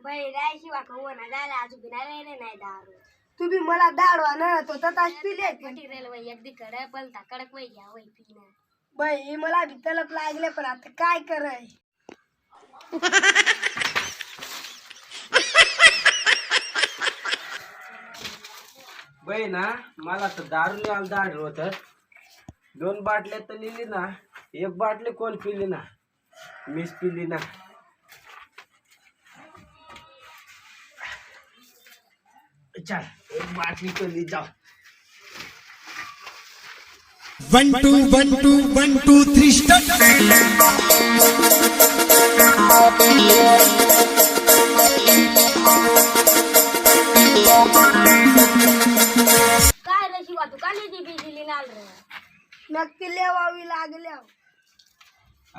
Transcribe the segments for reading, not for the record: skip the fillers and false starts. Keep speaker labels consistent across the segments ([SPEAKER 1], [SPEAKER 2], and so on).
[SPEAKER 1] बाई रायशी वाका होना झाला अजून नाही नाही दारू
[SPEAKER 2] तुम्ही मला दाडवा ना तो तताच पिले
[SPEAKER 1] मटेरियल वय अगदी कडक पलता कडक वय घ्या वय पिणं
[SPEAKER 2] बाई मला भी तलप लागले पण आता काय कराय
[SPEAKER 3] बाई ना मला तर दारू आलं दाढ होत 2 बाटल्या तर लिहिली ना 1 बाटली कोण पिली ना मीच पिली ना चल 1 बाटली तो ली जाओ
[SPEAKER 4] 1 2 1 2 1 2 3 स्टार्ट
[SPEAKER 1] काय रे शिवा तू काली ती बिजली नाल रे
[SPEAKER 2] नक्की लेवावी लागल्या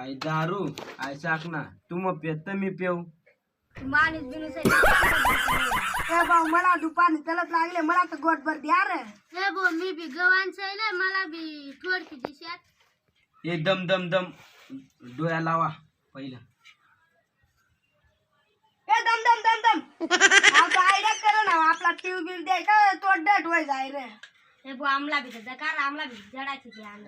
[SPEAKER 3] आई दारू आई साकना तुम पेत मी पेऊ
[SPEAKER 1] माणूस बिनूस
[SPEAKER 2] ए भाऊ मला दुपारी तलप लागले मला तर गोटभर द्या रे
[SPEAKER 1] हे बो मी बी गवान सैले मला बी थोडकी दिशात
[SPEAKER 3] हे दम दम दम डोळ्या लावा पहिला
[SPEAKER 2] ए दम दम दम दम आता आयडिया करा ना आपला ट्यूब बिल द्याय का तो डट होय जाय रे
[SPEAKER 1] हे बो आमला बी जकार आमला बी जडाची ती आण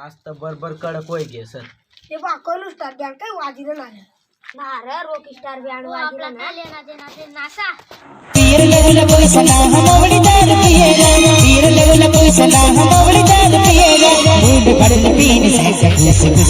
[SPEAKER 3] आज तर बरोबर कडक होय घे सर
[SPEAKER 2] ते बा कोण स्टार बँक काय वाजिलं ना रे
[SPEAKER 1] ना रे रॉक स्टार बी आणवा आपला ना लेना देना ते नासा
[SPEAKER 5] तीर लगल कोई सलाह हमवड़ी दार पिएगा तीर लगल कोई सलाह हमवड़ी दार पिएगा मूड पड़ल पीन से